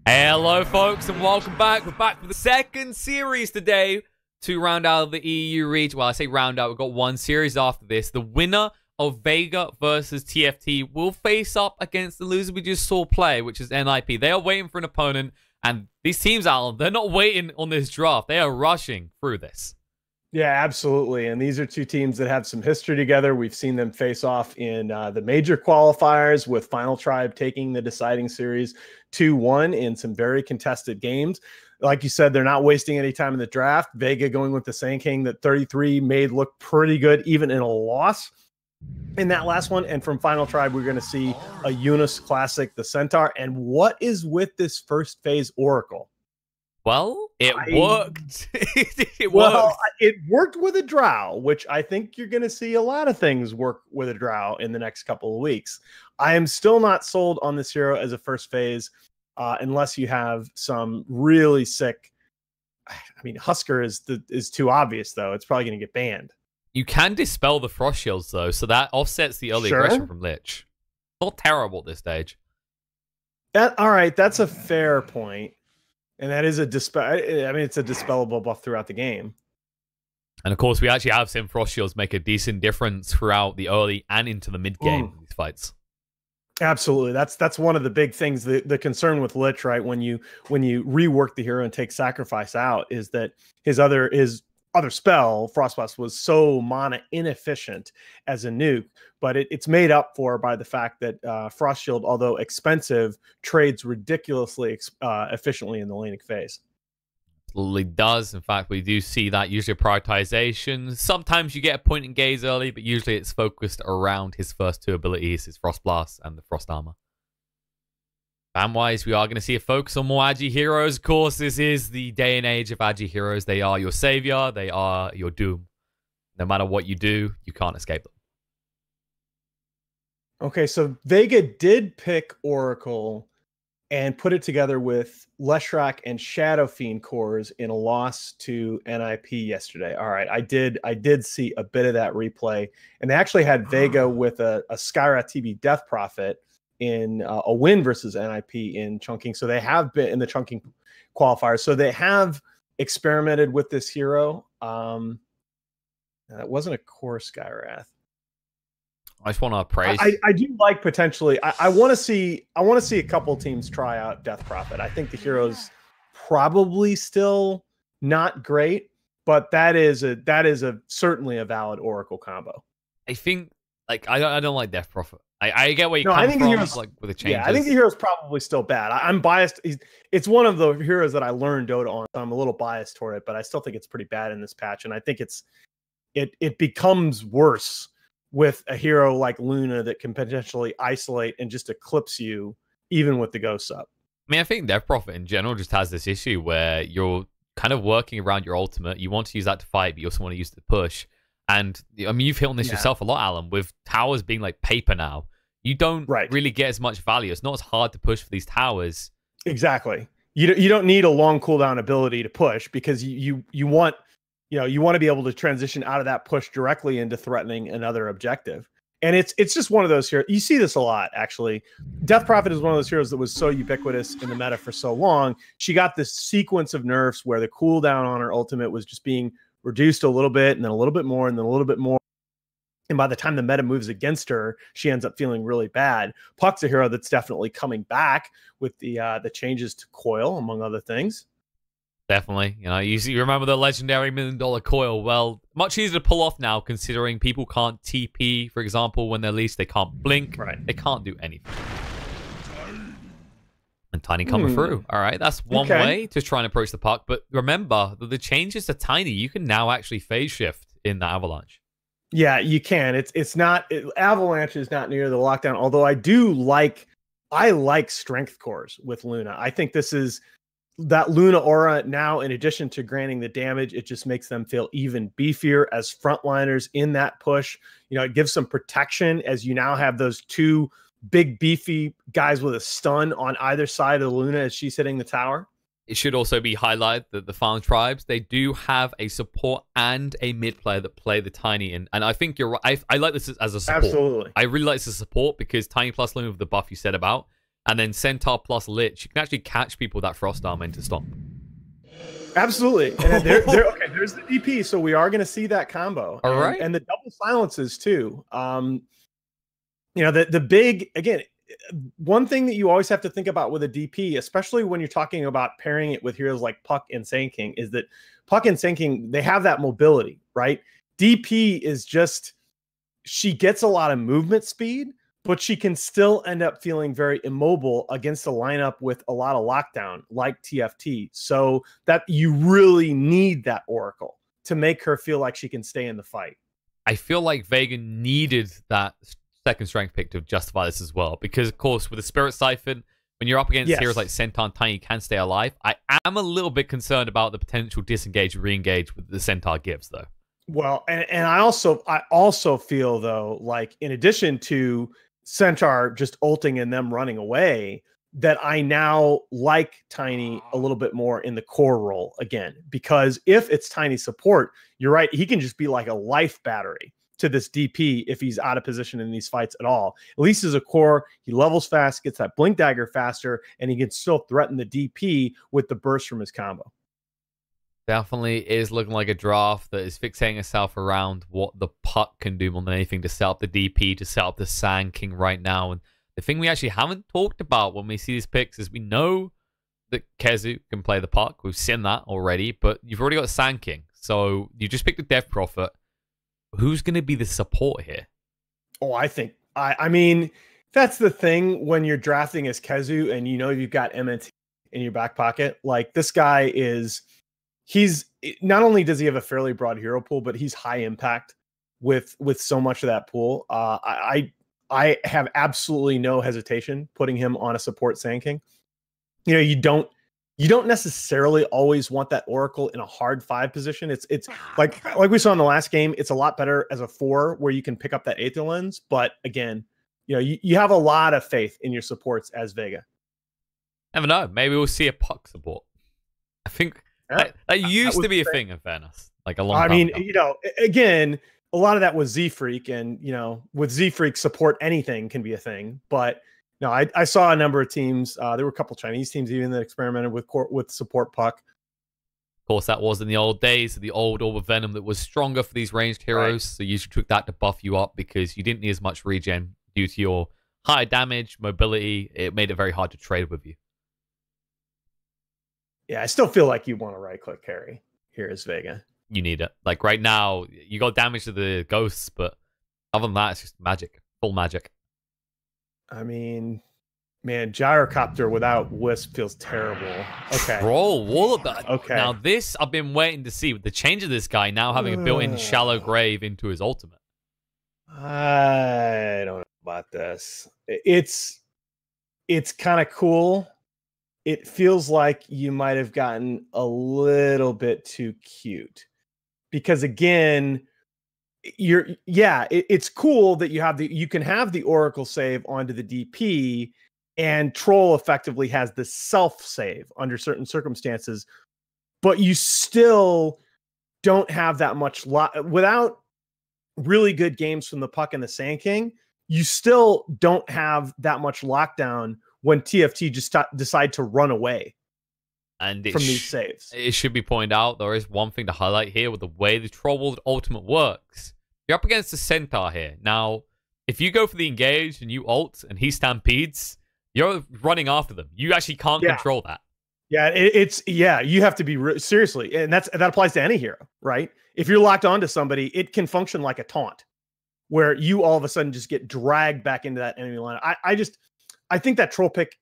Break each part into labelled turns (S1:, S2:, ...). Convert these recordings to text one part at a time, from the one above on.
S1: Hello, folks, and welcome back. We're back with the second series today to round out the EU region. Well, I say round out. We've got one series after this. The winner of Vega versus TFT will face up against the loser we just saw play, which is NIP. They are waiting for an opponent, and these teams, Alan, they're not waiting on this draft. They are rushing through this.
S2: Yeah, absolutely. And these are two teams that have some history together. We've seen them face off in the major qualifiers, with Final Tribe taking the deciding series 2-1 in some very contested games. Like you said, they're not wasting any time in the draft. Vega going with the Sand King that 33 made look pretty good, even in a loss in that last one. And from Final Tribe, we're going to see a Eunice Classic, the Centaur. And what is with this first phase Oracle?
S1: Well, it worked. It
S2: worked with a drow, which I think you're going to see a lot of things work with a drow in the next couple of weeks. I am still not sold on this hero as a first phase unless you have some really sick. I mean, Husker is too obvious, though. It's probably going to get banned.
S1: You can dispel the Frost Shields, though, so that offsets the early aggression from Lich. Not terrible at this stage.
S2: All right, that's a fair point. And that is it's a dispellable buff throughout the game.
S1: And of course, we actually have seen Frost Shields make a decent difference throughout the early and into the mid game in these fights.
S2: Absolutely, that's one of the big things. The concern with Lich, right, when you rework the hero and take Sacrifice out, is that his other spell, Frostblast, was so mana inefficient as a nuke, but it's made up for by the fact that Frost Shield, although expensive, trades ridiculously efficiently in the laning phase.
S1: Absolutely does. In fact, we do see that usually prioritization. Sometimes you get a point and gaze early, but usually it's focused around his first two abilities, his Frost Blast and the Frost Armor. Fan-wise, we are going to see a focus on more Agi heroes. Of course, this is the day and age of Agi heroes. They are your savior. They are your doom. No matter what you do, you can't escape them.
S2: Okay, so Vega did pick Oracle and put it together with Leshrac and Shadow Fiend cores in a loss to NIP yesterday. All right, I did see a bit of that replay. And they actually had Vega with a Skyra TB Death Prophet in a win versus NIP in chunking. So they have been in the chunking qualifiers. So they have experimented with this hero. That wasn't a core Skyrath.
S1: I just want to praise.
S2: I do like potentially. I want to see a couple teams try out Death Prophet. I think the hero's probably still not great, but that is certainly a valid Oracle combo.
S1: I think I don't like Death Prophet. I get where you come from, with the changes.
S2: Yeah, I think the hero's probably still bad. I'm biased. It's one of the heroes that I learned Dota on, so I'm a little biased toward it, but I still think it's pretty bad in this patch, and I think it becomes worse with a hero like Luna that can potentially isolate and just eclipse you, even with the ghosts up.
S1: I mean, I think Death Prophet in general just has this issue where you're kind of working around your ultimate. You want to use that to fight, but you also want to use it to push. And I mean, you've hit on this yourself a lot, Alan, with towers being like paper now. You don't really get as much value. It's not as hard to push for these towers.
S2: Exactly. You don't need a long cooldown ability to push, because you want to be able to transition out of that push directly into threatening another objective. And it's just one of those heroes. You see this a lot, actually. Death Prophet is one of those heroes that was so ubiquitous in the meta for so long. She got this sequence of nerfs where the cooldown on her ultimate was just being reduced a little bit, and then a little bit more, and then a little bit more. And by the time the meta moves against her, she ends up feeling really bad. Puck's a hero that's definitely coming back with the changes to coil, among other things.
S1: Definitely. You remember the legendary $1 million coil. Well, much easier to pull off now, considering people can't TP, for example, when they're least. They can't blink.
S2: Right.
S1: They can't do anything. And Tiny coming through. All right, that's one way to try and approach the puck. But remember that the changes to Tiny, you can now actually phase shift in the Avalanche.
S2: Yeah, you can. Avalanche is not near the lockdown, although I like strength cores with Luna. I think this is that Luna aura now, in addition to granting the damage, it just makes them feel even beefier as frontliners in that push. It gives some protection, as you now have those two big beefy guys with a stun on either side of Luna as she's hitting the tower.
S1: It should also be highlighted that the Farm Tribes, they do have a support and a mid player that play the Tiny. And I think you're right. I like this as a support.
S2: Absolutely.
S1: I really like this as a support because Tiny plus Luna with the buff you said about, And then Centaur plus Lich, you can actually catch people with that Frost Arm into Stomp.
S2: Absolutely. And okay, there's the DP, so we are going to see that combo.
S1: All right.
S2: And the double silences too. You know, the big, again, one thing that you always have to think about with a DP, especially when you're talking about pairing it with heroes like Puck and Sand King, is that Puck and Sand King, they have that mobility, right? DP is just, she gets a lot of movement speed, but she can still end up feeling very immobile against a lineup with a lot of lockdown like TFT. So that you really need that Oracle to make her feel like she can stay in the fight.
S1: I feel like Vega needed that second strength pick to justify this as well. Because, of course, with the Spirit Siphon, when you're up against heroes like Centaur and Tiny, you can stay alive. I am a little bit concerned about the potential disengage, re-engage with the Centaur gives, though.
S2: Well, and I also feel, though, like in addition to Centaur just ulting and them running away, that I now like Tiny a little bit more in the core role again. Because if it's Tiny support, you're right, he can just be like a life battery to this DP if he's out of position in these fights at all. At least as a core, he levels fast, gets that blink dagger faster, and he can still threaten the DP with the burst from his combo.
S1: Definitely is looking like a draft that is fixating itself around what the Puck can do more than anything to set up the DP, to set up the Sand King right now. And the thing we actually haven't talked about when we see these picks is we know that Kezu can play the Puck. We've seen that already, but you've already got Sand King. So you just picked a Death Prophet. Who's going to be the support here?
S2: Oh, I mean, that's the thing when you're drafting as Kezu and you know you've got MNT in your back pocket. Like, this guy is, he's not only does he have a fairly broad hero pool, but he's high impact with so much of that pool. I have absolutely no hesitation putting him on a support Sand King. You know, you don't necessarily always want that Oracle in a hard 5 position. It's like we saw in the last game, it's a lot better as a 4 where you can pick up that Aether Lens. But again, you know, you have a lot of faith in your supports as Vega.
S1: Never know. Maybe we'll see a Puck support. I think that used to be a thing, in fairness. Like a long time ago.
S2: You know, again, a lot of that was Z-Freak, and, you know, with Z-Freak, support anything can be a thing. But no, I saw a number of teams. There were a couple Chinese teams even that experimented with support Puck.
S1: Of course, that was in the old days, the old Orb of Venom that was stronger for these ranged heroes. Right. So you usually took that to buff you up because you didn't need as much regen due to your high damage, mobility. It made it very hard to trade with you.
S2: Yeah, I still feel like you want to right-click carry here as Vega.
S1: You need it. Like right now, you got damage to the ghosts, but other than that, it's just magic. Full magic.
S2: I mean, man, Gyrocopter without Wisp feels terrible. Okay.
S1: Roll Wall of that.
S2: Okay.
S1: Now this, I've been waiting to see with the change of this guy now having a built-in Shallow Grave into his ultimate.
S2: I don't know about this. It's kind of cool. It feels like you might have gotten a little bit too cute. Because again, it's cool that you can have the Oracle save onto the DP, and Troll effectively has the self save under certain circumstances, but you still don't have that much without really good games from the Puck and the Sand King. You still don't have that much lockdown when TFT just decide to run away from these saves.
S1: It should be pointed out, there is one thing to highlight here with the way the Troll ultimate works. You're up against the Centaur here. Now, if you go for the engage and you ult and he stampedes, you're running after them. You actually can't control that.
S2: Yeah, you have to be seriously, and that applies to any hero, right? If you're locked onto somebody, it can function like a taunt, where you all of a sudden just get dragged back into that enemy line. I think that Troll pick,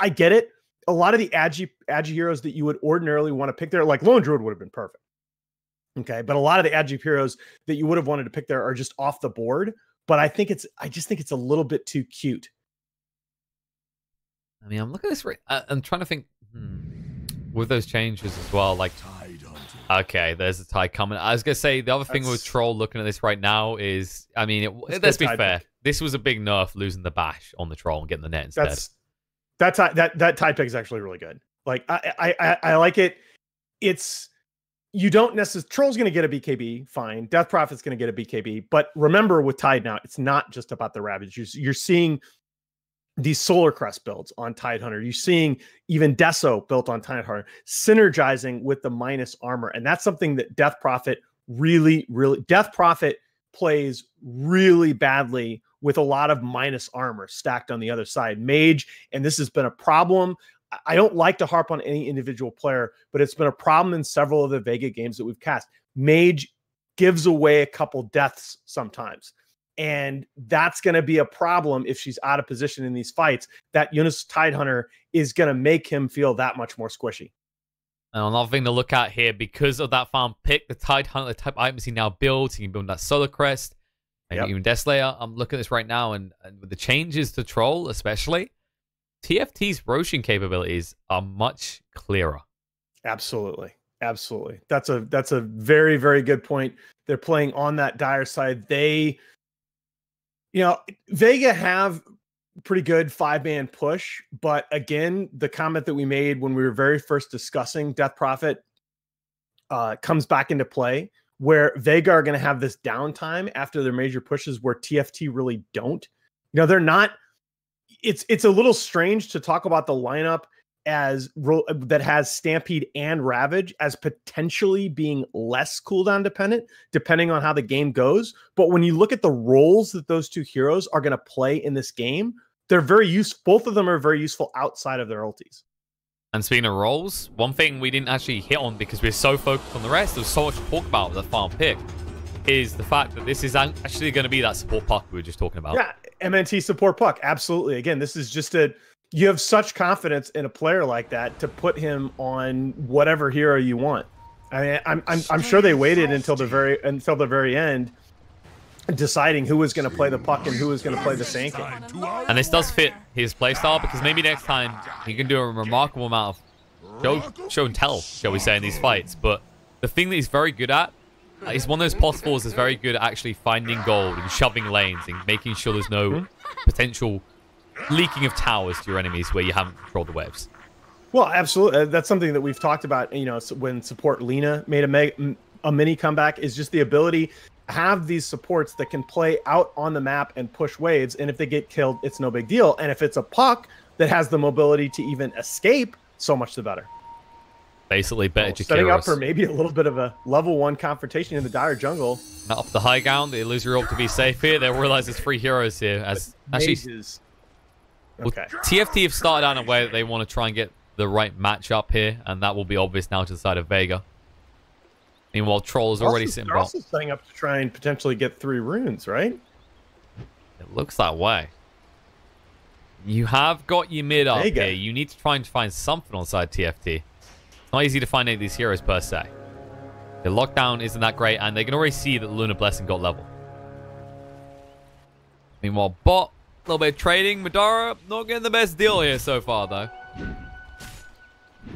S2: I get it. A lot of the agi heroes that you would ordinarily want to pick there, like Lone Druid would have been perfect. Okay, but a lot of the agi heroes that you would have wanted to pick there are just off the board. But I just think it's a little bit too cute.
S1: I mean, I'm looking at this. I'm trying to think with those changes as well. Like, okay, there's a tie coming. I was gonna say the other thing with Troll looking at this right now is, I mean, let's be fair. This was a big nerf losing the bash on the Troll and getting the net instead.
S2: That tie pick is actually really good. Like I like it. It's, you don't necessarily, Troll's going to get a BKB, fine. Death Prophet's going to get a BKB, but remember with Tide now, it's not just about the Ravage. You're seeing these Solar Crest builds on Tidehunter. You're seeing even Deso built on Tidehunter, synergizing with the minus armor. And that's something that Death Prophet Death Prophet plays really badly with a lot of minus armor stacked on the other side. Mage, and this has been a problem. I don't like to harp on any individual player, but it's been a problem in several of the Vega games that we've cast. Mage gives away a couple deaths sometimes. And that's going to be a problem if she's out of position in these fights. That Eunice Tidehunter is going to make him feel that much more squishy.
S1: And another thing to look at here, because of that farm pick, the Tidehunter type items he now builds, he can build that Solar Crest, maybe even Deslayer. I'm looking at this right now, and with the changes to Troll especially, TFT's Roshan capabilities are much clearer.
S2: Absolutely. Absolutely. That's a very, very good point. They're playing on that dire side. Vega have pretty good 5-man push, but again, the comment that we made when we were very first discussing Death Prophet comes back into play, where Vega are going to have this downtime after their major pushes where TFT really don't. They're not. It's a little strange to talk about the lineup as that has Stampede and Ravage as potentially being less cooldown dependent, depending on how the game goes. But when you look at the roles that those two heroes are going to play in this game, they're very useful. Both of them are very useful outside of their ultis.
S1: And speaking of roles, one thing we didn't actually hit on because we're so focused on the rest, there's so much to talk about with the farm pick, is the fact that this is actually going to be that support puck we were just talking about.
S2: Yeah, MNT support puck. Absolutely. Again, this is just you have such confidence in a player like that to put him on whatever hero you want. I mean, I'm sure they waited until the very end, deciding who was going to play the puck and who was going to play the Sanking.
S1: And this does fit his playstyle, because maybe next time he can do a remarkable amount of show and tell, shall we say, in these fights. But the thing that he's very good at is one of those possibles that's very good at actually finding gold and shoving lanes and making sure there's no potential leaking of towers to your enemies where you haven't controlled the waves.
S2: Well, absolutely. That's something that we've talked about, when support Lena made a mini comeback, is just the ability to have these supports that can play out on the map and push waves. And if they get killed, it's no big deal. And if it's a puck that has the mobility to even escape, so much the better.
S1: Basically, better
S2: setting up for maybe a little bit of a level 1 confrontation in the dire jungle.
S1: Not up the high ground. The illusory orb to be safe here. They'll realize there's 3 heroes here. As actually,
S2: okay.
S1: TFT have started out in a way that they want to try and get the right matchup here, and that will be obvious now to the side of Vega. Meanwhile, Troll is already sitting back.
S2: They're also setting up to try and potentially get 3 runes, right?
S1: It looks that way. You have got your mid up here. You need to try and find something on side TFT. It's not easy to find any of these heroes per se. The lockdown isn't that great, and they can already see that Lunar Blessing got level. Meanwhile, bot, a little bit of trading. Madara, not getting the best deal here so far, though.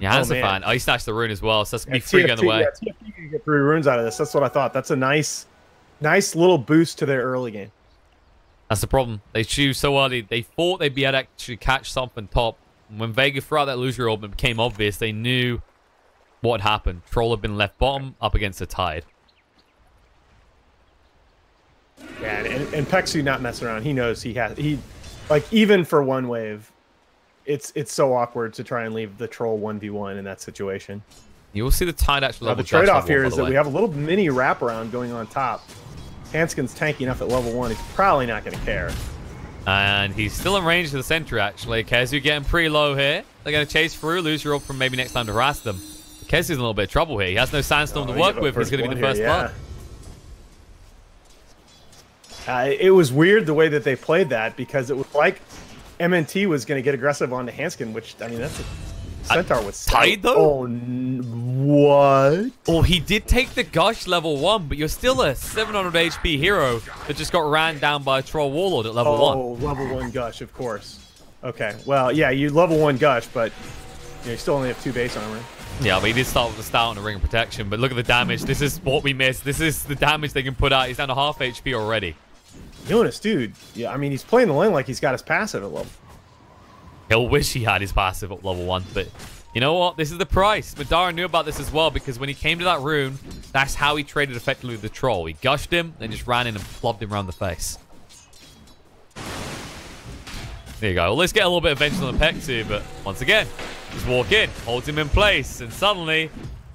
S1: Yeah, Hans a fan. Oh, he snatched the rune as well, so that's going to be free going the way.
S2: Yeah, TFT can get 3 runes out of this. That's what I thought. That's a nice little boost to their early game.
S1: That's the problem. They choose so early. They thought they'd be able to actually catch something top. When Vega threw out that illusory orb, it became obvious. They knew what happened. Troll had been left bottom up against the Tide.
S2: Yeah, and Pexu not messing around. He knows like, even for one wave, it's so awkward to try and leave the Troll 1v1 in that situation.
S1: You will see the Tide actually level.
S2: The trade-off here is that we have a little mini wraparound going on top. Hanskin's tanky enough at level 1. He's probably not going to care.
S1: And he's still in range of the sentry, actually. Kezu getting pretty low here. They're going to chase through, lose your up from maybe next time to harass them. Kezu's in a little bit of trouble here. He has no Sandstorm to work with. He's going to be the first blood.
S2: It was weird the way that they played that, because it was like MNT was going to get aggressive onto Hanskin, which, I mean, that's a Centaur was
S1: Tide, though?
S2: Oh, what?
S1: Oh, he did take the Gush level 1, but you're still a 700 HP hero that just got ran down by a Troll Warlord at level 1.
S2: Oh, level 1 Gush, of course. Okay, well, yeah, you level 1 Gush, but you still only have 2 base armor.
S1: Yeah, but he did start with the Stout and a Ring of Protection, but look at the damage. This is what we missed. This is the damage they can put out. He's down to half HP already.
S2: Jonas, dude. Yeah, I mean, he's playing the lane like he's got his passive at level.
S1: He'll wish he had his passive at level 1, but you know what? This is the price. Madara knew about this as well, because when he came to that rune, that's how he traded effectively with the Troll. He gushed him, then just ran in and plopped him around the face. There you go. Well, let's get a little bit of vengeance on the Pexu, but once again, just walk in, holds him in place, and suddenly,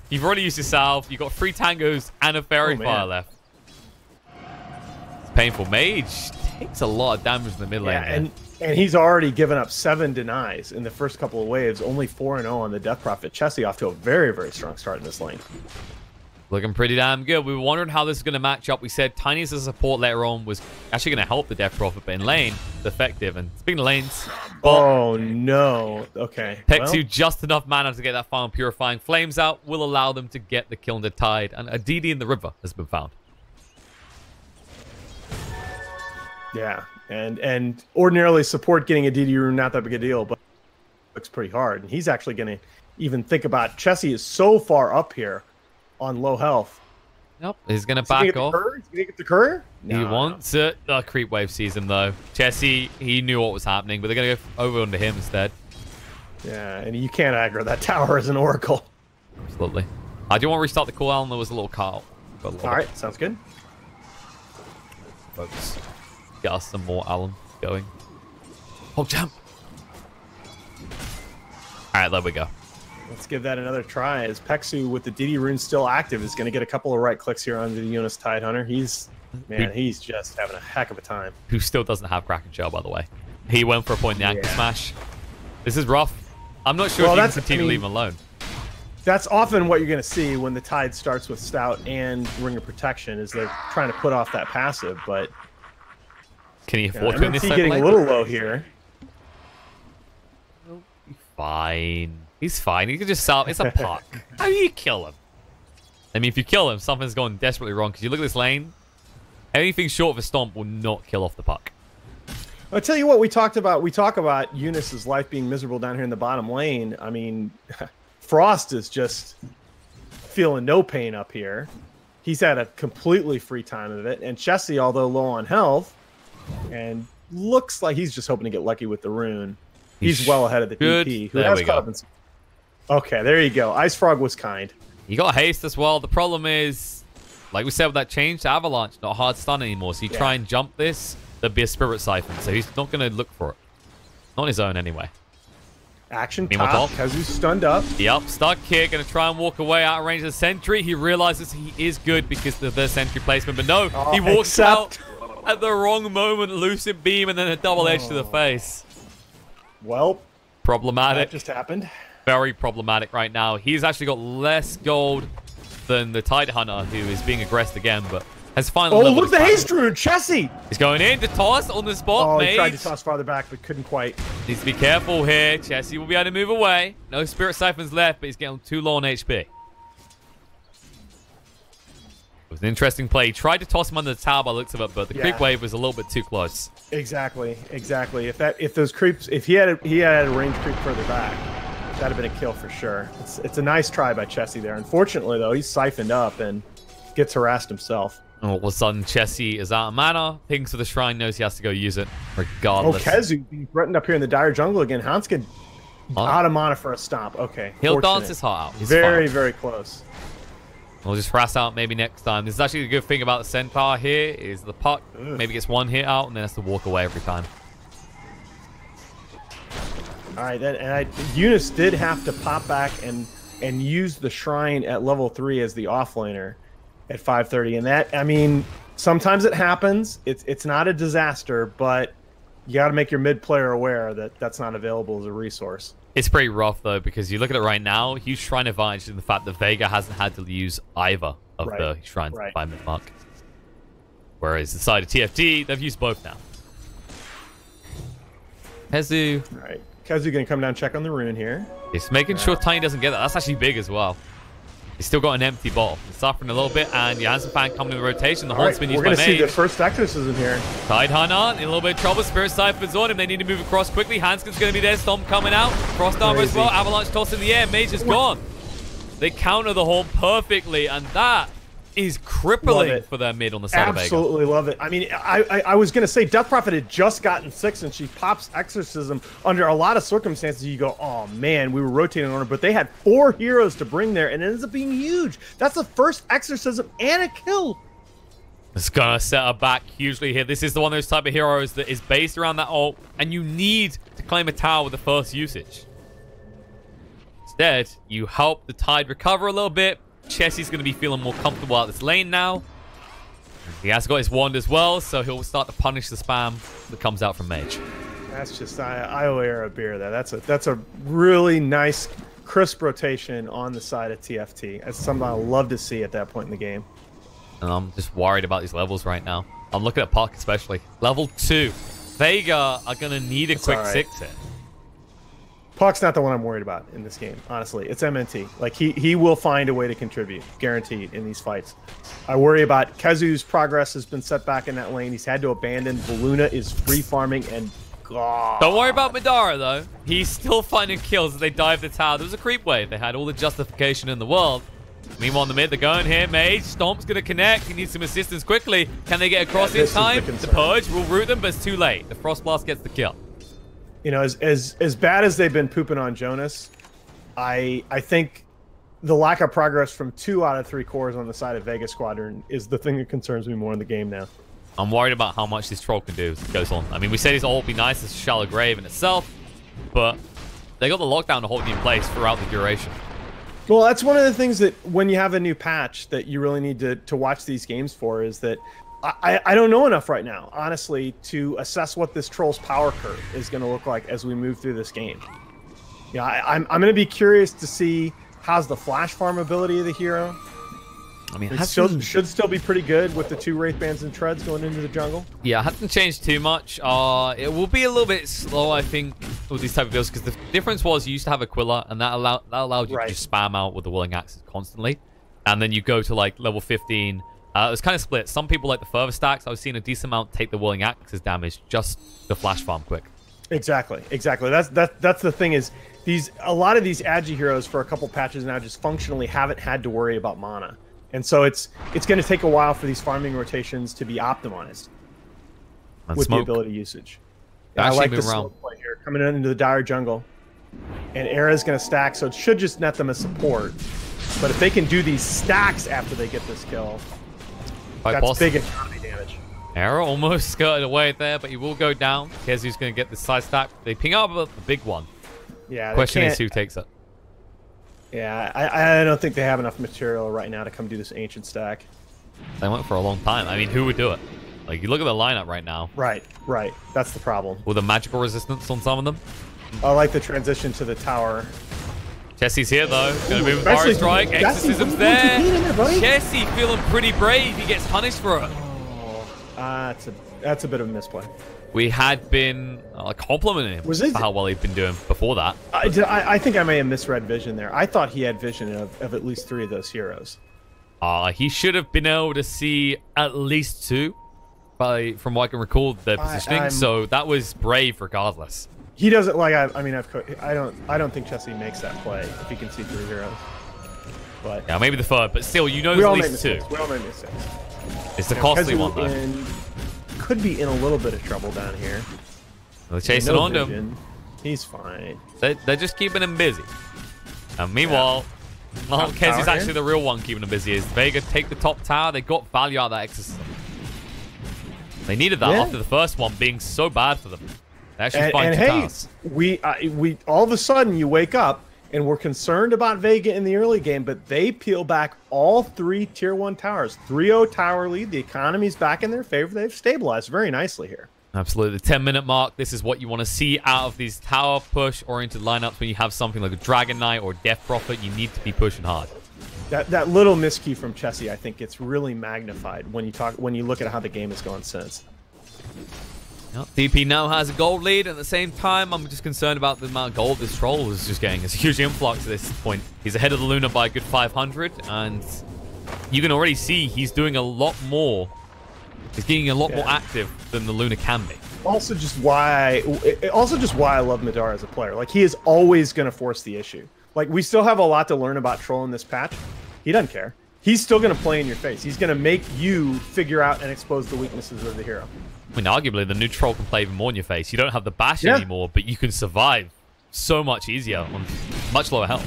S1: you've already used yourself. You've got 3 tangos and a fairy fire left. It's painful. Mage takes a lot of damage in the mid lane.
S2: And he's already given up 7 denies in the first couple of waves. Only 4-0 on the Death Prophet. Chessie off to a very, very strong start in this lane.
S1: Looking pretty damn good. We were wondering how this is going to match up. We said Tiny as a support later on was actually going to help the Death Prophet, but in lane, it's effective. And speaking of lanes...
S2: Oh, no. Okay.
S1: Pexu just enough mana to get that final Purifying Flames out will allow them to get the kill in the Tide. And a DD in the river has been found.
S2: Yeah. And ordinarily support getting a DD rune, not that big a deal, but it looks pretty hard. And he's actually going to even think about... Chessie is so far up here on low health.
S1: Nope, he's going to back off.
S2: He's going to get the courier?
S1: No, he wants it. Creep wave sees him, though. Chessie, he knew what was happening, but they're going to go over onto him instead.
S2: Yeah, and you can't aggro that tower as an oracle.
S1: Absolutely. I do want to restart the cooldown. There was a little call.
S2: All right, sounds good.
S1: Folks, get us some more Alum going. Oh, jump. All right, there we go.
S2: Let's give that another try as Pexu with the DD rune still active is going to get a couple of right clicks here onto the Eunice Tidehunter. He's just having a heck of a time.
S1: Who still doesn't have Kraken Shell, by the way. He went for a point in the ankle smash. This is rough. I'm not sure if you can continue to leave him alone.
S2: That's often what you're going to see when the Tide starts with Stout and Ring of Protection is they're trying to put off that passive, but...
S1: Can he afford to in this
S2: getting a little low here.
S1: Fine. He's fine. He can just sell. It's a puck. How do you kill him? I mean, if you kill him, something's going desperately wrong. Because you look at this lane, anything short of a stomp will not kill off the puck.
S2: I'll tell you what we talked about. We talk about Eunice's life being miserable down here in the bottom lane. I mean, Frost is just feeling no pain up here. He's had a completely free time of it. And Chessie, although low on health, and looks like he's just hoping to get lucky with the rune. He's well ahead of the DP.
S1: There we go.
S2: Okay, there you go. Ice Frog was kind.
S1: You got haste as well. The problem is, like we said with that change to Avalanche, not hard stun anymore. So you try and jump this, there'd be a Spirit Siphon. So he's not going to look for it. Not on his own anyway.
S2: Action top. Kazu's stunned up.
S1: Yep, stuck kick. Going to try and walk away out of range of the sentry. He realizes he is good because of the sentry placement. But no, he walks out at the wrong moment. Lucid beam and then a double edge to the face.
S2: Well,
S1: problematic.
S2: That just happened.
S1: Very problematic right now. He's actually got less gold than the Tidehunter, who is being aggressed again, but has finally...
S2: Oh, look, the haste rune, Chessie!
S1: He's going in to toss on the spot,
S2: Oh, he tried to toss farther back, but couldn't quite.
S1: Needs to be careful here. Chessie will be able to move away. No Spirit Siphons left, but he's getting too low on HP. It was an interesting play. He tried to toss him under the tower by the looks of it, but the creep wave was a little bit too close.
S2: Exactly. If those creeps, if he had a range creep further back, that'd have been a kill for sure. It's a nice try by Chessie there. Unfortunately, though, he's siphoned up and gets harassed himself.
S1: All of a sudden, Chessie is out of mana. Pings for the shrine, knows he has to go use it regardless.
S2: Oh, Kazu being threatened up here in the dire jungle again. Hanska out of mana for a stomp. Okay.
S1: He'll dance his heart out. He's
S2: very, very close.
S1: We'll just harass out maybe next time. This is actually a good thing about the Centaur here is the puck maybe gets one hit out and then has to walk away every time.
S2: All right, and Eunice did have to pop back and use the shrine at level 3 as the offlaner at 5:30, and that, I mean, sometimes it happens. It's not a disaster, but you got to make your mid player aware that that's not available as a resource.
S1: It's pretty rough though because you look at it right now. Huge shrine advantage in the fact that Vega hasn't had to use either of the shrines by mid mark, whereas the side of TFT they've used both now. Hezu.
S2: All right. Kazu gonna come down, check on the rune here.
S1: He's making sure Tiny doesn't get that. That's actually big as well. He's still got an empty bottle. He's suffering a little bit, and Johansson fan coming in the rotation. The horn's been used by Mage.
S2: We're gonna see the first exorcism here.
S1: Tidehunter in a little bit of trouble. Spirit Siphon's on him. They need to move across quickly. Hanskin's gonna be there. Stomp coming out. Frost armor as well. Avalanche toss in the air. Mage is gone. They counter the horn perfectly, and that is crippling for their mid on the side of Vega.
S2: Absolutely love it. I mean, I was going to say Death Prophet had just gotten 6 and she pops Exorcism under a lot of circumstances. You go, oh man, we were rotating on her, but they had 4 heroes to bring there and it ends up being huge. That's the first Exorcism and a kill
S1: It's gonna set her back hugely here. This is the one of those type of heroes that is based around that ult, and you need to claim a tower with the first usage. Instead, you help the Tide recover a little bit. Chessie's gonna be feeling more comfortable out this lane now. He has got his wand as well, so he'll start to punish the spam that comes out from Mage.
S2: That's just I owe Era a beer there. That's a really nice, crisp rotation on the side of TFT. That's something I love to see at that point in the game.
S1: And I'm just worried about these levels right now. I'm looking at Puck especially. Level 2. Vega are going to need a quick 6 hit.
S2: Puck's not the one I'm worried about in this game, honestly. It's MNT. Like, he will find a way to contribute, guaranteed, in these fights. I worry about Kezu's progress has been set back in that lane. He's had to abandon. Baluna is free farming, and God.
S1: Don't worry about Madara, though. He's still finding kills as they dive the tower. There was a creep wave. They had all the justification in the world. Meanwhile, in the mid, they're going here. Mage, Stomp's going to connect. He needs some assistance quickly. Can they get across in time? The Purge will root them, but it's too late. The Frost Blast gets the kill.
S2: You know, as bad as they've been pooping on Jonas, I think the lack of progress from 2 out of 3 cores on the side of Vega Squadron is the thing that concerns me more in the game now.
S1: I'm worried about how much this troll can do as it goes on. I mean, we say this all would be nice as a shallow grave in itself, but they got the lockdown to hold you in place throughout the duration.
S2: Well, that's one of the things that when you have a new patch that you really need to watch these games for is that I don't know enough right now, honestly, to assess what this troll's power curve is going to look like as we move through this game. Yeah, I'm going to be curious to see how's the flash farm ability of the hero. I mean, it should still be pretty good with the 2 Wraith Bands and Treads going into the jungle.
S1: Yeah, it hasn't changed too much. It will be a little bit slow, I think, with these type of builds, because the difference was you used to have Aquila, and that allowed you to just spam out with the Willing Axes constantly. And then you go to, like, level 15. It was kind of split. Some people like the further stacks. I was seeing a decent amount take the Willing Axes damage just the flash farm quick. Exactly.
S2: That's the thing is a lot of these agi heroes for a couple patches now just functionally haven't had to worry about mana. And so it's going to take a while for these farming rotations to be optimized with the ability usage. I like the smoke play here, coming into the dire jungle. And Era's going to stack, so it should just net them as support. But if they can do these stacks after they get this kill, that's big economy damage.
S1: Era almost skirted away there, but he will go down. Kezu's going to get the side stack. They ping up the big one.
S2: Yeah.
S1: Question is who takes it.
S2: Yeah, I don't think they have enough material right now to come do this ancient stack.
S1: They went for a long time. I mean, who would do it? Like, you look at the lineup right now.
S2: Right. That's the problem.
S1: With a magical resistance on some of them.
S2: I like the transition to the tower.
S1: Chessie's here, though. Gonna move with Fire Strike. Exorcism's there. Chessie feeling pretty brave. He gets punished for it.
S2: Oh, that's a bit of a misplay.
S1: We had been complimenting him for how well he'd been doing before that.
S2: I think I may have misread vision there. I thought he had vision of at least 3 of those heroes.
S1: He should have been able to see at least 2, from what I can recall, their positioning. So that was brave, regardless.
S2: He doesn't like. I don't think Chessie makes that play if he can see 3 heroes. But
S1: yeah, maybe the 3rd, but still, you know there's at least 2.
S2: We all make mistakes.
S1: It's the costly one, though.
S2: Could be in a little bit of trouble down here.
S1: They're chasing on him.
S2: He's fine.
S1: They're just keeping him busy. And meanwhile, Kezu's actually the real one keeping him busy. Is Vega take the top tower? They got value out of that exorcism. They needed that after the first one being so bad for them. They actually find towers.
S2: we all of a sudden you wake up and we're concerned about Vega in the early game, but they peel back all 3 tier 1 towers. 3-0 tower lead. The economy's back in their favor. They've stabilized very nicely here.
S1: Absolutely. The 10-minute mark. This is what you want to see out of these tower push-oriented lineups when you have something like a Dragon Knight or Death Prophet. You need to be pushing hard.
S2: That little miskey from Chessie, I think, gets really magnified when you look at how the game has gone since.
S1: Yep. DP now has a gold lead. At the same time, I'm just concerned about the amount of gold this troll is just getting. It's a huge influx at this point. He's ahead of the Luna by a good 500, and you can already see he's doing a lot more. He's getting a lot more active than the Luna can be.
S2: Also just why I love Madara as a player. Like, he is always going to force the issue. Like, we still have a lot to learn about troll in this patch. He doesn't care. He's still going to play in your face. He's going to make you figure out and expose the weaknesses of the hero.
S1: I mean, arguably, the new troll can play even more in your face. You don't have the bash anymore, but you can survive so much easier on much lower health.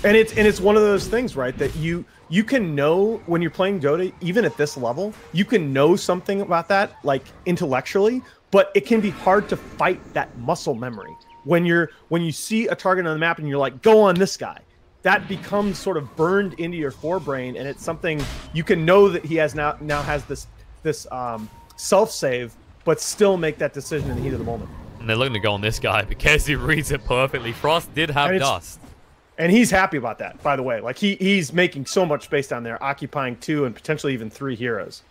S2: And it's one of those things, right? That you can know when you're playing Dota, even at this level, you can know something about that, like intellectually, but it can be hard to fight that muscle memory. When you see a target on the map and you're like, go on this guy, that becomes sort of burned into your forebrain, and it's something you can know that he has now has this self save, but still make that decision in the heat of the moment.
S1: And they're looking to go on this guy because he reads it perfectly. Frost did have dust.
S2: And he's happy about that, by the way. Like he's making so much space down there, occupying 2 and potentially even 3 heroes.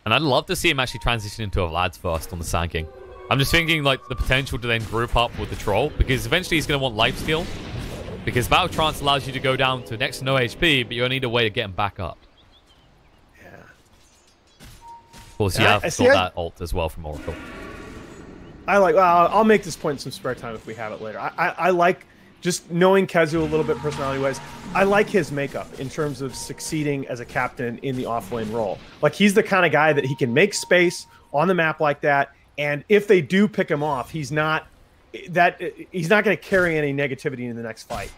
S2: And
S1: I'd love to see him actually transition into a Vlad's first on the Sand King. I'm just thinking like the potential to then group up with the Troll, because eventually he's going to want lifesteal. Because Battle Trance allows you to go down to next to no HP, but you need a way to get him back up.
S2: Yeah.
S1: Of course, you have got that ult as well from Oracle.
S2: I'll make this point in some spare time if we have it later. I like just knowing Kezu a little bit personality-wise. I like his makeup in terms of succeeding as a captain in the off-lane role. Like, he's the kind of guy that he can make space on the map like that, and if they do pick him off, he's not going to carry any negativity in the next fight.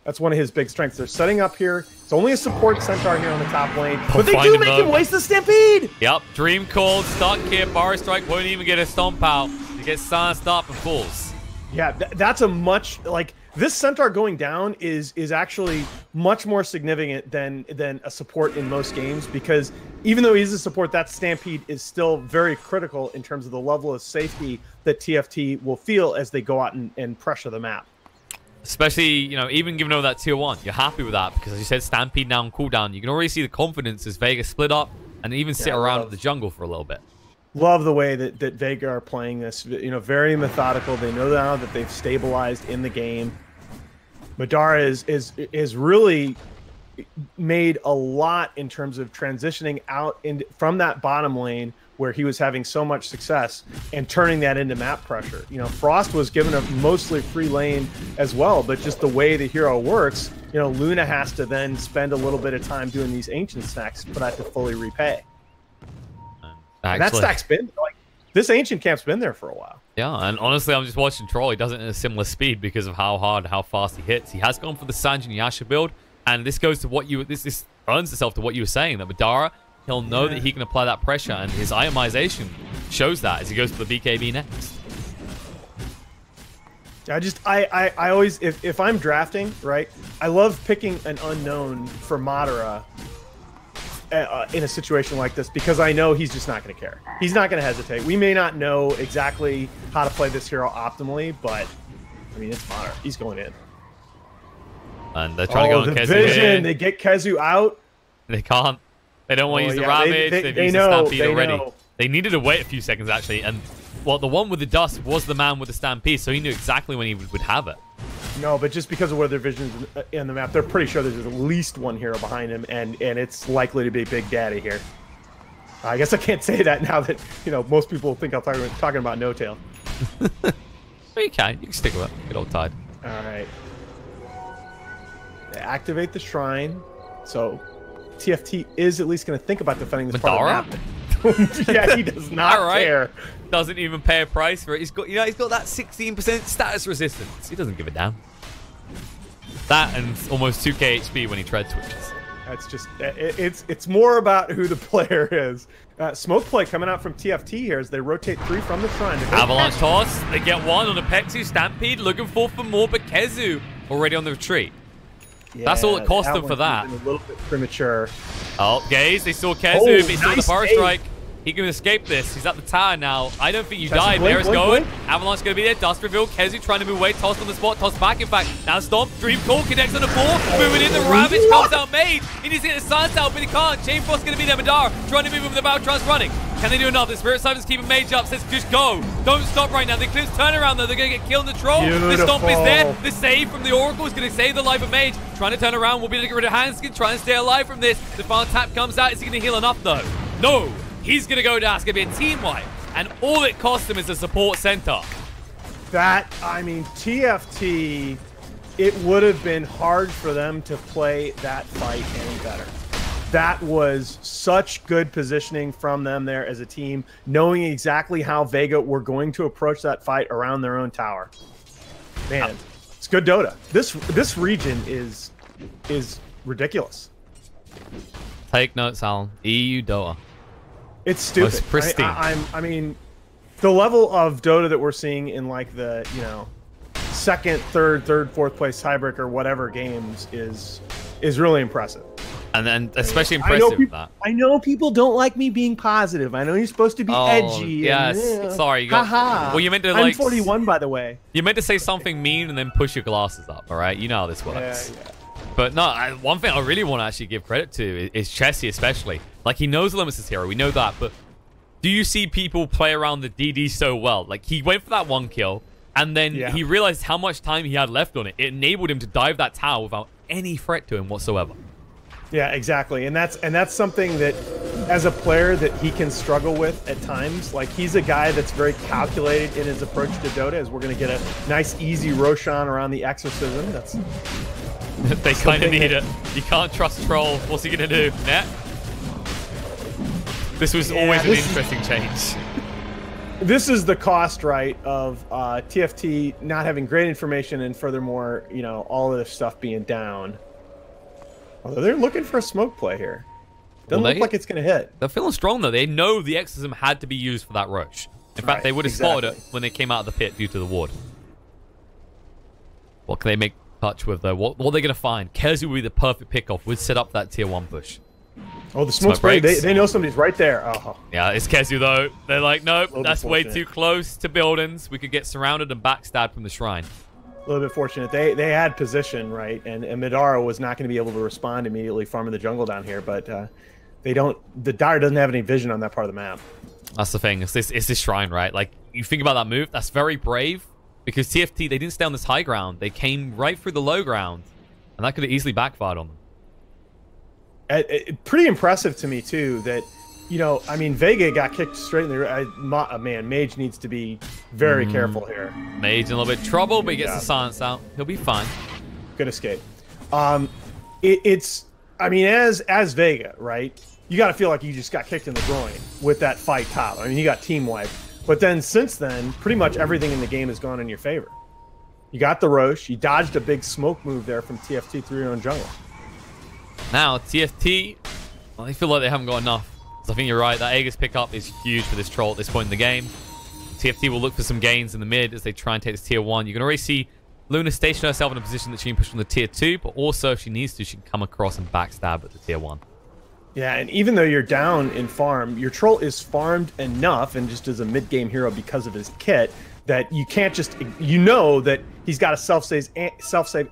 S2: That's one of his big strengths. They're setting up here. It's only a support centaur here on the top lane, but they do make him waste the Stampede.
S1: Yep, Dream Cold, stuck here. Bar Strike won't even get a stomp out. He gets silenced up and falls.
S2: Yeah, that's a much, like, this centaur going down is actually much more significant than a support in most games, because even though he's a support, that Stampede is still very critical in terms of the level of safety that TFT will feel as they go out and pressure the map.
S1: Especially, you know, even given over that tier 1, you're happy with that because, as you said, Stampede now on cooldown. You can already see the confidence as Vega split up and even sit around at the jungle for a little bit.
S2: Love the way that Vega are playing this. You know, very methodical. They know now that they've stabilized in the game. Madara is really made a lot in terms of transitioning out from that bottom lane where he was having so much success and turning that into map pressure. You know, Frost was given a mostly free lane as well, but just the way the hero works, you know, Luna has to then spend a little bit of time doing these ancient stacks for that to fully repay. And that stack's been, like, this ancient camp's been there for a while.
S1: Yeah, and honestly, I'm just watching Troll. He does it at a similar speed because of how hard, how fast he hits. He has gone for the Sanjin Yasha build, and this goes to what you, this earns itself to what you were saying, that Madara, he'll know that he can apply that pressure, and his itemization shows that as he goes for the BKB next.
S2: I always, if I'm drafting, right, I love picking an unknown for Madara in a situation like this, because I know he's just not going to care. He's not going to hesitate. We may not know exactly how to play this hero optimally, but I mean, it's Madara. He's going in.
S1: And they're trying to go on Kezu
S2: vision.
S1: here.
S2: They get Kezu out.
S1: They can't. They don't want to use the Ravage. They've used the Stampede already. They needed to wait a few seconds, actually. And, well, the one with the dust was the man with the Stampede, so he knew exactly when he would have it. No,
S2: but just because of where their vision is in the map, they're pretty sure there's at least one hero behind him, and it's likely to be Big Daddy here. I guess I can't say that now that, you know, most people think I'm talking about No Tail.
S1: Well, you can stick with it. Get all tied.
S2: All right. They activate the shrine, so TFT is at least going to think about defending this part of the map. Yeah, he does not care.
S1: Doesn't even pay a price for it. He's got, you know, he's got that 16% status resistance. He doesn't give it down. That and almost 2k HP when he tread switches.
S2: That's just, it's more about who the player is. Smoke play coming out from TFT here as they rotate 3 from the shrine.
S1: Avalanche toss. They get one on a Pexu Stampede, looking for more, but Kezu already on the retreat. Yeah, that's all it cost them for that.
S2: A little bit premature.
S1: Oh, Gaze, they saw Kezu, but he saw the Power Strike. He can escape this. He's at the tower now. I don't think you died. There it's going. Avalanche going to be there. Dust reveal. Kezu trying to move away. Tossed on the spot. Tossed back, in fact. Now Stomp. Dream Call connects on the ball. Moving in. The Ravage comes out Mage. He needs to get the silence out, but he can't. Chain Frost going to be there. Madara trying to move with the Battle Trance running. Can they do enough? The Spirit Siphon's keeping Mage up. Says just go. Don't stop right now. The Eclipse turn around though. They're going to get killed in the Troll. The Stomp is there. The save from the Oracle is going to save the life of Mage. Trying to turn around. We'll be able to get rid of Handskin. Trying to stay alive from this. The final tap comes out. Is he going to heal enough though? No. He's going to go down. It's going to be a team wipe. And all it cost him is a support center.
S2: That, I mean, TFT, it would have been hard for them to play that fight any better. That was such good positioning from them there as a team, knowing exactly how Vega were going to approach that fight around their own tower. Man, it's good Dota. This region is is ridiculous.
S1: Take notes, Alan. EU Dota.
S2: It's stupid.
S1: Most pristine.
S2: I mean, the level of Dota that we're seeing in like the, you know, second, third, fourth place tiebreaker, whatever games is really impressive.
S1: And then especially impressive with that.
S2: I know people don't like me being positive. I know you're supposed to be edgy.
S1: Yes.
S2: And,
S1: sorry. You got, well, you meant to like.
S2: I'm 41, by the way.
S1: You meant to say something mean and then push your glasses up. All right. You know how this works.
S2: Yeah.
S1: But no, one thing I really want to actually give credit to is Chessie, especially. Like, he knows the limits of his hero. We know that. But do you see people play around the DD so well? Like, he went for that 1 kill, and then he realized how much time he had left on it. It enabled him to dive that tower without any threat to him whatsoever.
S2: Yeah, exactly. And that's something that, as a player, that he can struggle with at times. Like, he's a guy that's very calculated in his approach to Dota, as we're going to get a nice, easy Roshan around the Exorcism. That's...
S1: They kind of need it. You can't trust Troll. What's he going to do? Net? This was always an interesting change.
S2: This is the cost, right, of TFT not having great information and furthermore, you know, all of this stuff being down. Although they're looking for a smoke play here. Doesn't look like it's going to hit.
S1: They're feeling strong, though. They know the Exorcism had to be used for that rush. In fact, they would have spotted it when they came out of the pit due to the ward. What can they make touch with, though? What are they going to find? Kezu will be the perfect pickoff. We'd set up that tier 1 push.
S2: Oh, the smoke spray. They know somebody's right there. Oh.
S1: Yeah, it's Kezu, though. They're like, nope, that's way too close to buildings. We could get surrounded and backstabbed from the shrine.
S2: A little bit fortunate. They had position, right? And Midara was not going to be able to respond immediately farming the jungle down here, but they don't... The Dire doesn't have any vision on that part of the map.
S1: That's the thing. It's this shrine, right? Like, you think about that move, that's very brave, because TFT, they didn't stay on this high ground. They came right through the low ground, and that could have easily backfired on them.
S2: Pretty impressive to me, too, that, you know, I mean, Vega got kicked straight in the... man, Mage needs to be very careful here.
S1: Mage in a little bit of trouble, but he gets the silence out. He'll be fine.
S2: Good escape. It's... I mean, as Vega, right, you got to feel like you just got kicked in the groin with that fight top. I mean, you got team wiped. But then, since then, pretty much everything in the game has gone in your favor. You got the Roche. You dodged a big smoke move there from TFT through your own jungle.
S1: Now, TFT, well, they feel like they haven't got enough. So I think you're right. That Aegis pickup is huge for this Troll at this point in the game. TFT will look for some gains in the mid as they try and take this tier 1. You can already see Luna station herself in a position that she can push on the tier 2, but also if she needs to, she can come across and backstab at the tier 1.
S2: Yeah, and even though you're down in farm, your Troll is farmed enough and just as a mid-game hero because of his kit that you can't just... You know that he's got a self-save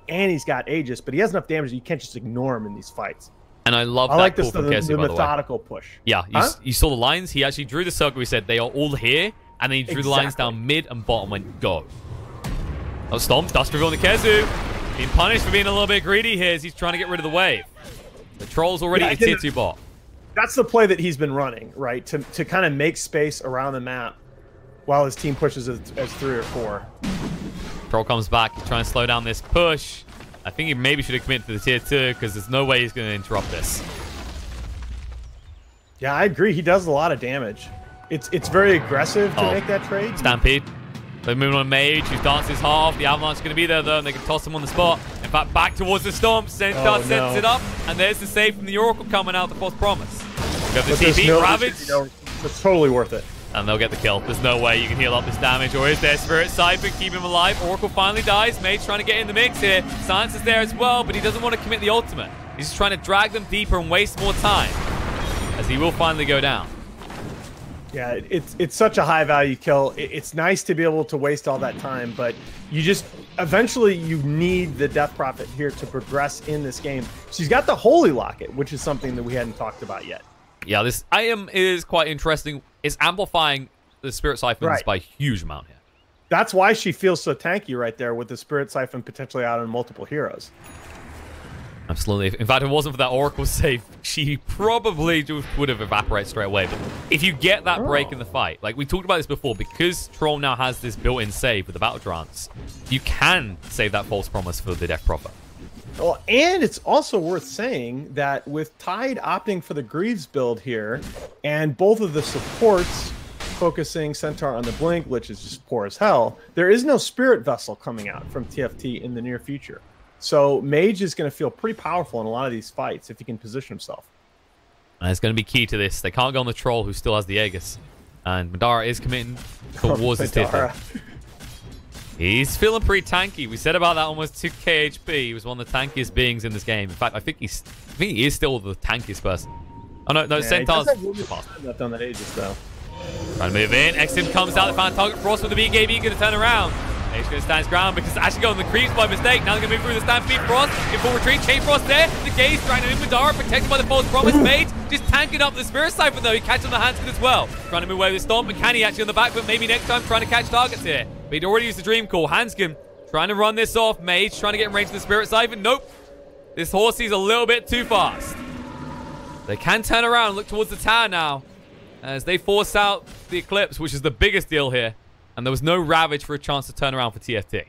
S2: and he's got Aegis, but he has enough damage that you can't just ignore him in these fights.
S1: And I love that
S2: like
S1: call from Kezu,
S2: the methodical push.
S1: Yeah, you saw the lines. He actually drew the circle. He said, they are all here. And then he drew the lines down mid and bottom went, go. Oh, Stomp. Dust reveal on the Kezu. Being punished for being a little bit greedy here as he's trying to get rid of the wave. The Troll's already at tier 2 bot.
S2: That's the play that he's been running, right? To kind of make space around the map while his team pushes as 3 or 4.
S1: Troll comes back. He's trying to slow down this push. I think he maybe should have committed to the tier 2 because there's no way he's going to interrupt this.
S2: Yeah, I agree. He does a lot of damage. It's very aggressive to make that trade.
S1: Stampede. They're moving on Mage, who dances half. The Avalanche is going to be there, though, and they can toss him on the spot. In fact, back towards the Stomp. Sets it up, and there's the save from the Oracle coming out, the false promise. We have the TP, Ravage.
S2: It's totally worth it.
S1: And they'll get the kill. There's no way you can heal up this damage, or is there? Spirit Siphon, keep him alive. Oracle finally dies. Mage trying to get in the mix here. Silence is there as well, but he doesn't want to commit the ultimate. He's just trying to drag them deeper and waste more time, as he will finally go down.
S2: Yeah, it's such a high value kill. It's nice to be able to waste all that time, but you just eventually you need the Death Prophet here to progress in this game. She's got the Holy Locket, which is something that we hadn't talked about yet.
S1: Yeah, this item is quite interesting. It's amplifying the Spirit Siphons by a huge amount here.
S2: That's why she feels so tanky right there with the Spirit Siphon potentially out on multiple heroes.
S1: Absolutely. In fact, if it wasn't for that Oracle save, she probably would have evaporated straight away. But if you get that break in the fight, like we talked about this before, because Troll now has this built-in save with the Battle Trance, you can save that false promise for the Death Prophet.
S2: Well, and it's also worth saying that with Tide opting for the Greaves build here, and both of the supports focusing Centaur on the Blink, which is just poor as hell, there is no Spirit Vessel coming out from TFT in the near future. So Mage is going to feel pretty powerful in a lot of these fights if he can position himself.
S1: And it's going to be key to this. They can't go on the Troll, who still has the Aegis. And Madara is committing towards his TFT. He's feeling pretty tanky. We said about that almost 2k HP. He was one of the tankiest beings in this game. In fact, I think he is still the tankiest person. Oh, no, yeah, Centaur's
S2: left on that Aegis, though.
S1: Trying to move in. Exim comes out. They found target. Frost with the BKB going to turn around. Mage going to stand his ground because it's actually going the creeps by mistake. Now they're going to move through the Stampede. Frost in full retreat. Chain Frost there. The Gaze trying to move Madara, protected by the false promise. Mage just tanking up the Spirit Siphon, though. He catches on the Hanskin as well. Trying to move away with Stomp. And can he actually on the back foot? Maybe next time trying to catch targets here. But he'd already used the Dream Call. Hanskin trying to run this off. Mage trying to get in range of the Spirit Siphon. Nope. This Horsey's a little bit too fast. They can turn around and look towards the tower now as they force out the Eclipse, which is the biggest deal here. And there was no Ravage for a chance to turn around for TFT.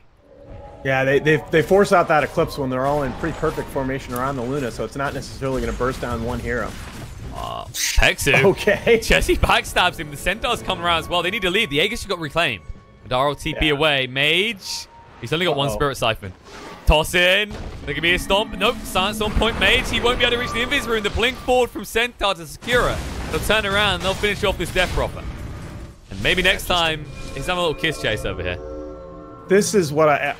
S2: Yeah, they force out that Eclipse when they're all in pretty perfect formation around the Luna, so it's not necessarily going to burst down one hero.
S1: Hexu.
S2: Okay.
S1: Jesse backstabs him. The Centaur's come around as well. They need to leave. The Aegis got reclaimed. Madara TP away. Mage. He's only got one Spirit Siphon. Toss in. There could be a Stomp. Nope. Silence on point. Mage. He won't be able to reach the Invis Room. The blink forward from Centaur to secure it. They'll turn around and they'll finish off this Death Prophet. And maybe next time, he's having a little kiss chase over here.
S2: This is what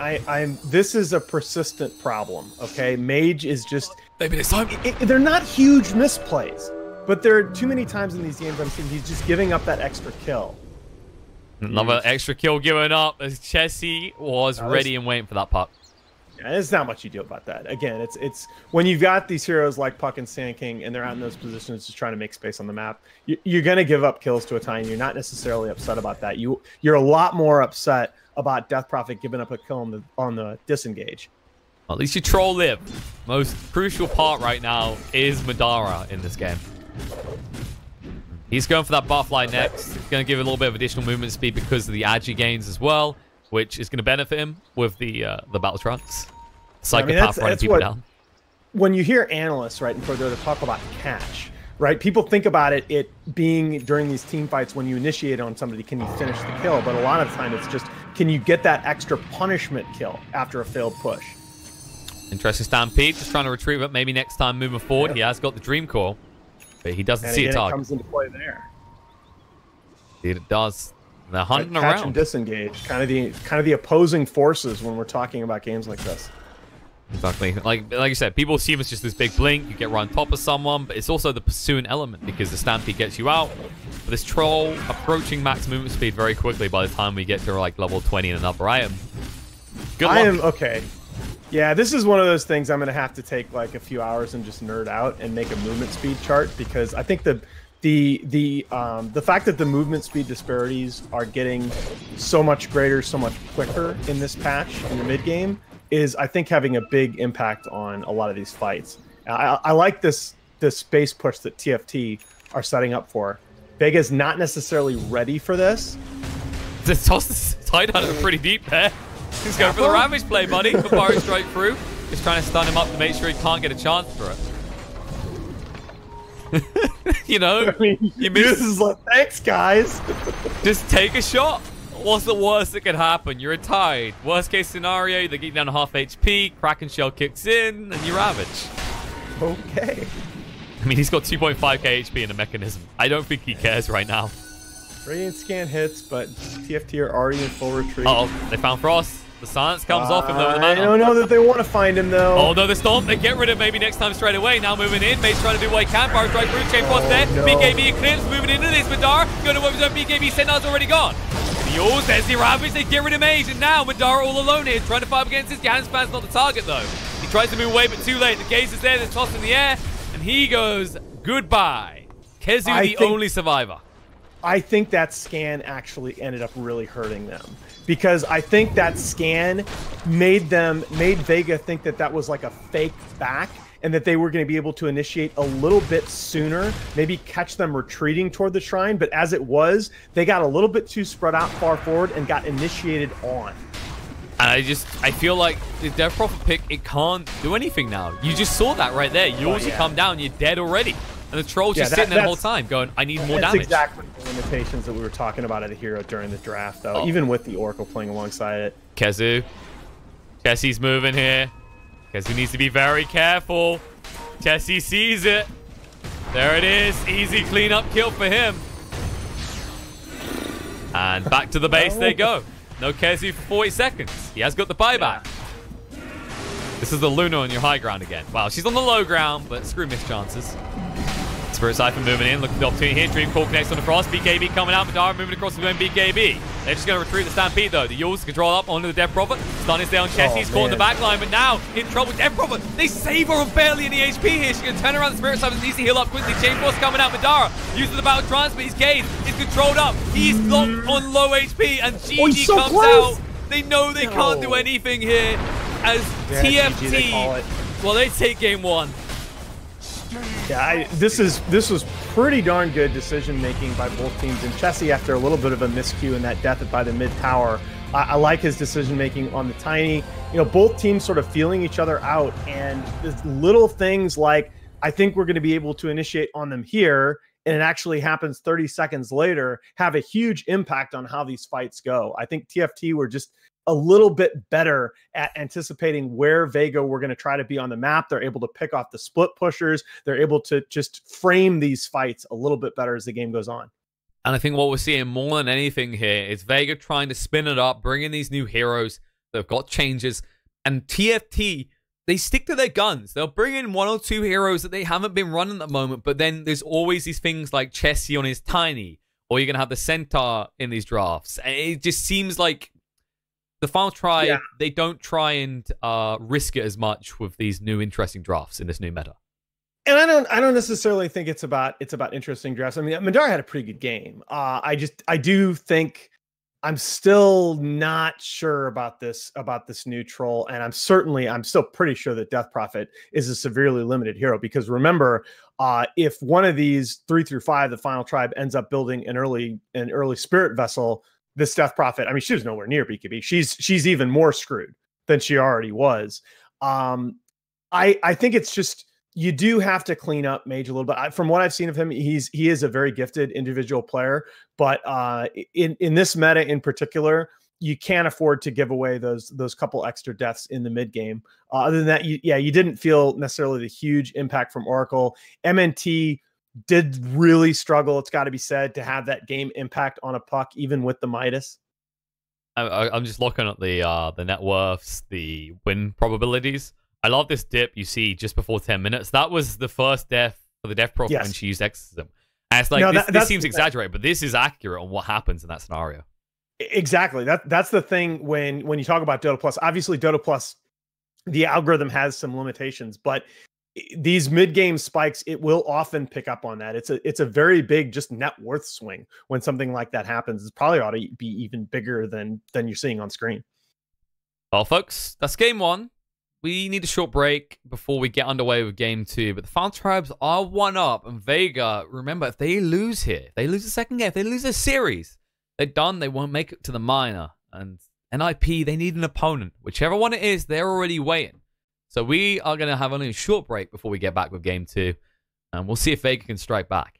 S2: this is a persistent problem, okay? Mage is just...
S1: Maybe this time.
S2: They're not huge misplays, but there are too many times in these games I'm seeing he's just giving up that extra kill.
S1: Another extra kill given up as Chessie was ready and waiting for that puck.
S2: Yeah, there's not much you do about that. Again, it's when you've got these heroes like Puck and Sand King and they're out in those positions just trying to make space on the map, you're going to give up kills to a tie, and you're not necessarily upset about that. You're a lot more upset about Death Prophet giving up a kill on the disengage.
S1: Well, at least you Troll live. Most crucial part right now is Madara in this game. He's going for that butterfly next. He's going to give a little bit of additional movement speed because of the Agi gains as well, which is going to benefit him with the battle trunks. Psychopath running people down.
S2: When you hear analysts, right, in Pro Dota talk about catch, right, people think about it being during these team fights when you initiate on somebody, can you finish the kill? But a lot of the time it's just, can you get that extra punishment kill after a failed push?
S1: Interesting Stampede, just trying to retrieve it. Maybe next time moving forward, he has got the Dream Core, but he doesn't see a target.
S2: It comes into play there.
S1: Indeed it does. They're hunting
S2: catch
S1: around.
S2: And disengage, kind of the opposing forces when we're talking about games like this.
S1: Exactly. Like you said, people assume it's just this big blink, you get right on top of someone, but it's also the pursuing element because the Stampede gets you out. But this Troll approaching max movement speed very quickly by the time we get to like level 20 and another item. Good luck.
S2: Okay. Yeah, this is one of those things I'm going to have to take like a few hours and just nerd out and make a movement speed chart, because I think the fact that the movement speed disparities are getting so much greater, so much quicker in this patch in the mid game is, I think, having a big impact on a lot of these fights. I like this space push that TFT are setting up for. Vega's not necessarily ready for this.
S1: The toss is tied under pretty deep there. He's going for the Ravage play, buddy. Fire straight through. Just trying to stun him up to make sure he can't get a chance for it. You know,
S2: I mean,
S1: you miss.
S2: This is like, thanks, guys.
S1: Just take a shot. What's the worst that could happen? You're tied. Worst case scenario, they get down to half HP, Kraken Shell kicks in, and you Ravage.
S2: Okay.
S1: I mean, he's got 2.5k HP in a mechanism. I don't think he cares right now.
S2: Radiant scan hits, but TFT are already in full retreat.
S1: Uh oh, they found Frost. The silence comes off him though with the mana.
S2: I don't know that they want to find him though.
S1: Oh no, the Stomp. They get rid of maybe next time straight away. Now moving in. Mage trying to do what he can. Fire strike through. Chain Frost there. No. BKB Eclipse moving into this. Madara going to over BKB. Senar's already gone. Mules, there's the Ravage. They get rid of Mage. And now Madara all alone here trying to fight against his Handspan's not the target though. He tries to move away but too late. The Gaze is there. They're tossed in the air. And he goes goodbye. Kezu, the only survivor.
S2: I think that scan actually ended up really hurting them, because I think that scan made Vega think that that was like a fake back and that they were going to be able to initiate a little bit sooner, maybe catch them retreating toward the shrine. But as it was, they got a little bit too spread out far forward and got initiated on.
S1: I feel like the Death Prophet pick, it can't do anything now. You just saw that right there. You also come down, you're dead already. And the Troll's just sitting there the whole time going, I need more damage.
S2: That's exactly the limitations that we were talking about at a hero during the draft, though, even with the Oracle playing alongside it.
S1: Kezu. Jesse's moving here. Because we need to be very careful. Chessie sees it. There it is. Easy cleanup kill for him. And back to the base they go. No Kezu for 40 seconds. He has got the buyback. Yeah. This is the Luna on your high ground again. Wow, she's on the low ground, but screw missed chances. Spirit Siphon moving in, looking for the opportunity here. Dream Call connects on the cross. BKB coming out. Madara moving across to the BKB. They're just going to retrieve the Stampede, though. The Yules control up onto the Death Prophet. Stun is there on Chessie. He's caught in the back line, but now in trouble. Death Prophet, they save her on barely any HP here. She's going to turn around the Spirit Siphon. Needs to heal up quickly. Chain Force coming out. Madara using the Battle Transfer. He's caged. He's controlled up. He's locked on low HP, and GG
S2: so
S1: comes
S2: close.
S1: out. They know they can't do anything here as TFT. Well, they take game one.
S2: Yeah, this was pretty darn good decision making by both teams. And Chessie, after a little bit of a miscue in that death by the mid tower, I like his decision making on the Tiny. You know, both teams sort of feeling each other out, and there's little things like, I think we're going to be able to initiate on them here, and it actually happens 30 seconds later, have a huge impact on how these fights go. I think TFT were just a little bit better at anticipating where Vega were going to try to be on the map. They're able to pick off the split pushers. They're able to just frame these fights a little bit better as the game goes on.
S1: And I think what we're seeing more than anything here is Vega trying to spin it up, bring in these new heroes. They've got changes. And TFT, they stick to their guns. They'll bring in one or two heroes that they haven't been running at the moment, but then there's always these things like Chessie on his Tiny, or you're going to have the Centaur in these drafts. And it just seems like the Final Tribe, they don't try and risk it as much with these new interesting drafts in this new meta.
S2: And I don't necessarily think it's about interesting drafts. I mean, Madara had a pretty good game. I do think I'm still not sure about this new troll, and I'm still pretty sure that Death Prophet is a severely limited hero, because remember, if one of these 3 through 5, the Final Tribe ends up building an early Spirit Vessel, this Death Prophet, I mean, she was nowhere near BKB. She's even more screwed than she already was. I think it's just, you do have to clean up Mage a little bit. From what I've seen of him, he is a very gifted individual player, but in this meta in particular, you can't afford to give away those couple extra deaths in the mid game. Other than that, you didn't feel necessarily the huge impact from Oracle. MNT did really struggle, it's got to be said, to have that game impact on a puck, even with the Midas.
S1: I'm just looking at the net worths, the win probabilities. I love this dip you see just before 10 minutes. That was the first death for the Death Prophet when she used Exorcism. And it's like, no, this seems exaggerated, but this is accurate on what happens in that scenario.
S2: Exactly. That's the thing when you talk about Dota Plus. Obviously, Dota Plus, the algorithm has some limitations, but these mid-game spikes, it will often pick up on that. It's a very big just net worth swing when something like that happens. It probably ought to be even bigger than you're seeing on screen.
S1: Well, folks, that's game one. We need a short break before we get underway with game two. But the Final Tribes are 1-up, and Vega, remember, if they lose here, if they lose the second game, if they lose a series, they're done. They won't make it to the minor. And NIP, they need an opponent. Whichever one it is, they're already waiting. So we are going to have only a short break before we get back with game two. And we'll see if Vega can strike back.